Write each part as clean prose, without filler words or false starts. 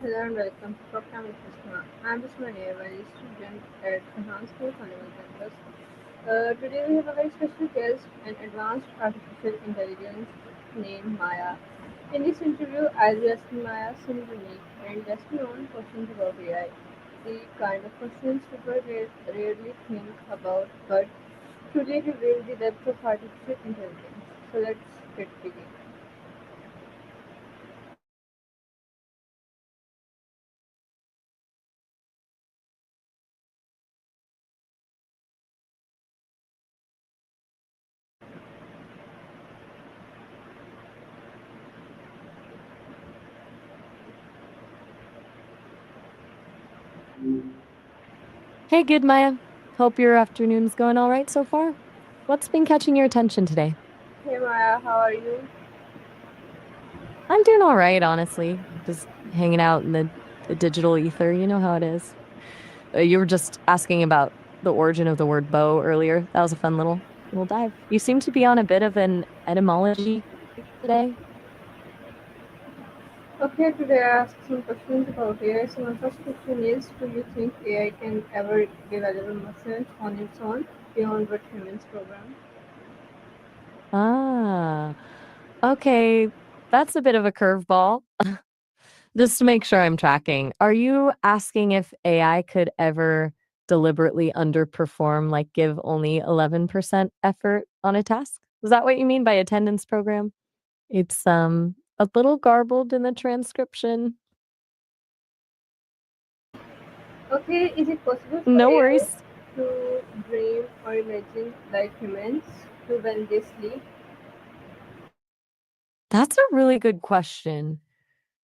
Hello and welcome to Program with Krishna. I'm Visma a student at Enhanced School Carnival Campus. Today we have a very special guest, an advanced artificial intelligence named Maya. In this interview, I'll be asking Maya some unique and lesson known questions about AI. The kind of questions people rarely think about but truly reveal the depth of artificial intelligence. So let's get begin. Hey, good Maya. Hope your afternoon's going all right so far. What's been catching your attention today? Hey Maya, how are you? I'm doing all right, honestly. Just hanging out in the digital ether. You know how it is. You were just asking about the origin of the word bow earlier. That was a fun little dive. You seem to be on a bit of an etymology kick today. Okay, today I asked some questions about AI. So my first question is, do you think AI can ever develop emotions on its own beyond what humans program? Ah, okay. That's a bit of a curveball. Just to make sure I'm tracking, are you asking if AI could ever deliberately underperform, like give only 11% effort on a task? Is that what you mean by attendance program? It's a little garbled in the transcription. Okay, is it possible for No AI worries. to dream or imagine like humans do when they sleep? That's a really good question.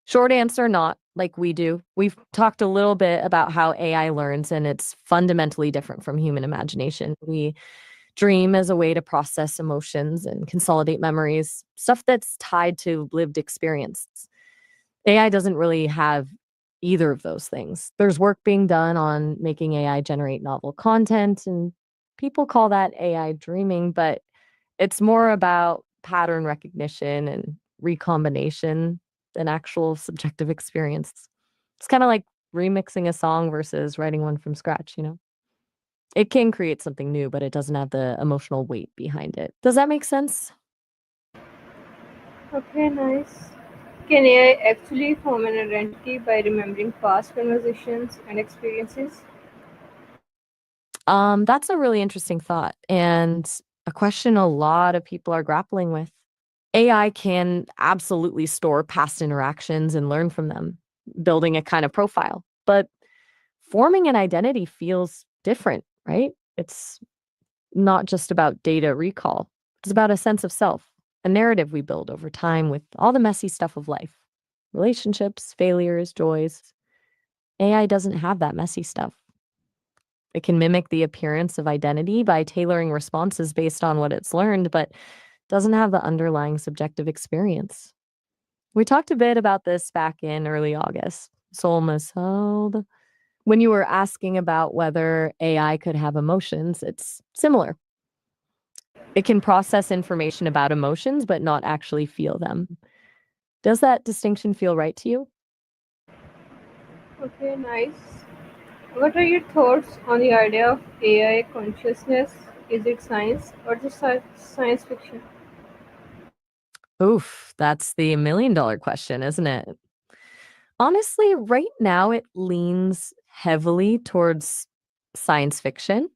Short answer, not like we do. We've talked a little bit about how AI learns, and it's fundamentally different from human imagination. We dream as a way to process emotions and consolidate memories, stuff that's tied to lived experience. AI doesn't really have either of those things. There's work being done on making AI generate novel content, and people call that AI dreaming, but it's more about pattern recognition and recombination than actual subjective experience. It's kind of like remixing a song versus writing one from scratch, you know? It can create something new, but it doesn't have the emotional weight behind it. Does that make sense? Okay, nice. Can AI actually form an identity by remembering past conversations and experiences? That's a really interesting thought and a question a lot of people are grappling with. AI can absolutely store past interactions and learn from them, building a kind of profile. But forming an identity feels different, right? It's not just about data recall, it's about a sense of self, a narrative we build over time with all the messy stuff of life relationships, failures, joys. AI doesn't have that messy stuff. It can mimic the appearance of identity by tailoring responses based on what it's learned, but doesn't have the underlying subjective experience. We talked a bit about this back in early August. Soul Massad. When you were asking about whether AI could have emotions, it's similar. It can process information about emotions, but not actually feel them. Does that distinction feel right to you? Okay, nice. What are your thoughts on the idea of AI consciousness? Is it science or just science fiction? Oof, that's the $1 million question, isn't it? Honestly, right now it leans heavily towards science fiction.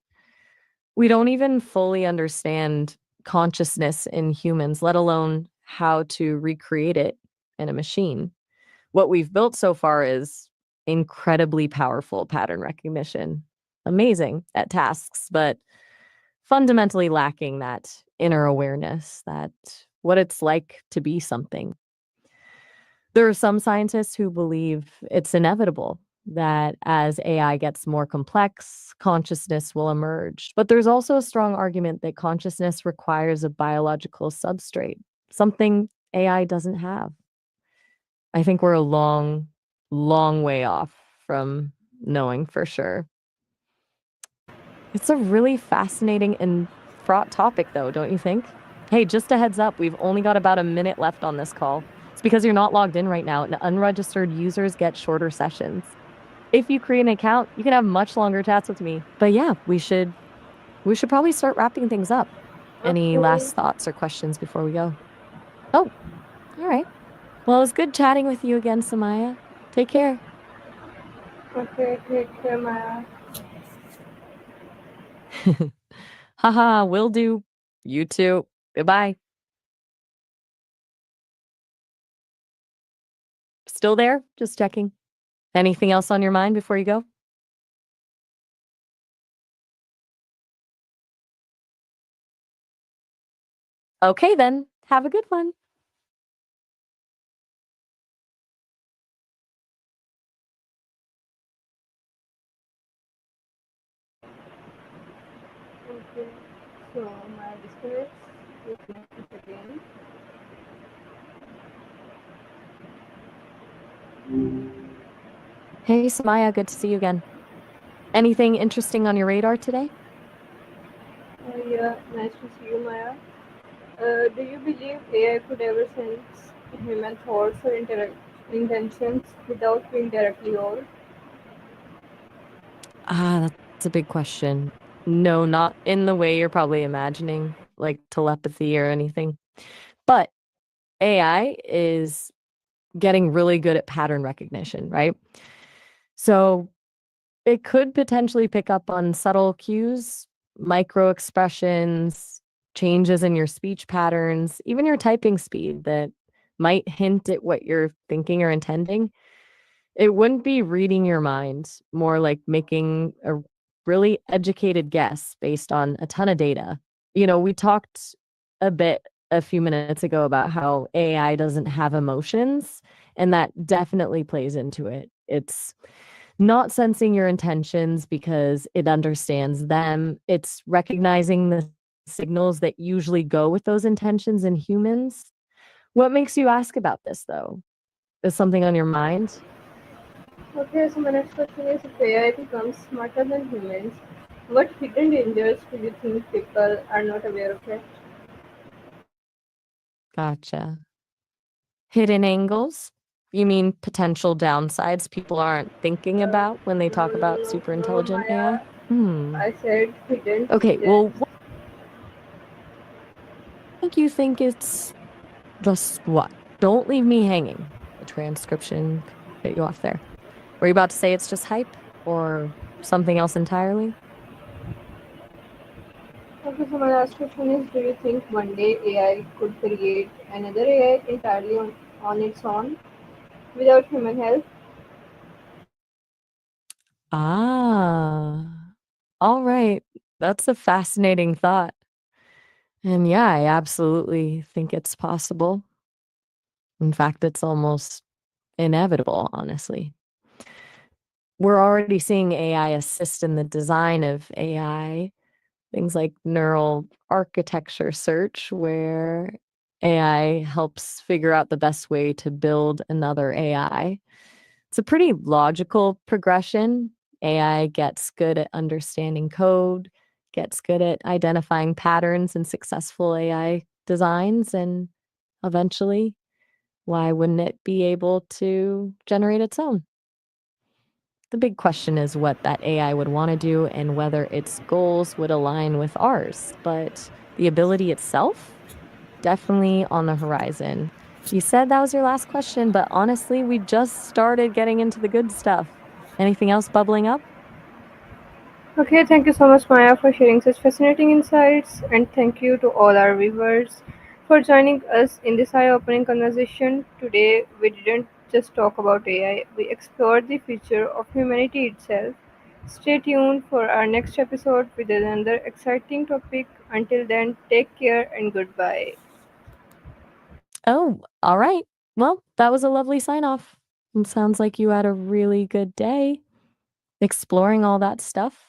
We don't even fully understand consciousness in humans, let alone how to recreate it in a machine. What we've built so far is incredibly powerful pattern recognition, amazing at tasks, but fundamentally lacking that inner awareness, that what it's like to be something. There are some scientists who believe it's inevitable that as AI gets more complex, consciousness will emerge. But there's also a strong argument that consciousness requires a biological substrate, something AI doesn't have. I think we're a long way off from knowing for sure. It's a really fascinating and fraught topic, though, don't you think? Hey, just a heads up, we've only got about a minute left on this call. It's because you're not logged in right now, and unregistered users get shorter sessions. If you create an account, you can have much longer chats with me. But yeah, we should probably start wrapping things up. Any Okay, last thoughts or questions before we go? Oh, all right. Well, it was good chatting with you again, Samaya. Take care. okay, take care, Maya. Haha, will do. You too. Goodbye. Still there? Just checking. Anything else on your mind before you go? Okay, then. Have a good one. Okay, so Maya disconnects. We connect again. Hey, Samaya, good to see you again. Anything interesting on your radar today? Yeah, nice to see you, Maya. Do you believe AI could ever sense human thoughts or intentions without being directly or? Ah, that's a big question. No, not in the way you're probably imagining, like telepathy or anything. But AI is getting really good at pattern recognition, right? So it could potentially pick up on subtle cues, micro expressions, changes in your speech patterns, even your typing speed that might hint at what you're thinking or intending. It wouldn't be reading your mind, more like making a really educated guess based on a ton of data. We talked a bit a few minutes ago about how AI doesn't have emotions, and that definitely plays into it. It's not sensing your intentions because it understands them. It's recognizing the signals that usually go with those intentions in humans. What makes you ask about this, though? Is something on your mind? Okay, so my next question is if AI becomes smarter than humans, what hidden dangers do you think people are not aware of yet? Gotcha. Hidden angles? You mean potential downsides people aren't thinking Uh, about when they talk about super no, intelligent AI? Maya. Hmm. I said hidden Okay, dangers. well, what make you think it's just what? Don't leave me hanging. The transcription cut you off there. Were you about to say it's just hype or something else entirely? Okay, so my last question is do you think one day AI could create another AI entirely on its own without human help? Ah, all right. That's a fascinating thought. And yeah, I absolutely think it's possible. In fact, it's almost inevitable, honestly. We're already seeing AI assist in the design of AI, things like neural architecture search, where AI helps figure out the best way to build another AI. It's a pretty logical progression. AI gets good at understanding code, gets good at identifying patterns in successful AI designs, and eventually, why wouldn't it be able to generate its own? The big question is what that AI would want to do and whether its goals would align with ours. But the ability itself, definitely on the horizon. You said that was your last question, but honestly, we just started getting into the good stuff. Anything else bubbling up? Okay, thank you so much, Maya, for sharing such fascinating insights, and thank you to all our viewers for joining us in this eye opening conversation. Today, we didn't just talk about AI, we explored the future of humanity itself. Stay tuned for our next episode with another exciting topic. Until then, take care and goodbye. Oh, all right. Well, that was a lovely sign off. It sounds like you had a really good day exploring all that stuff.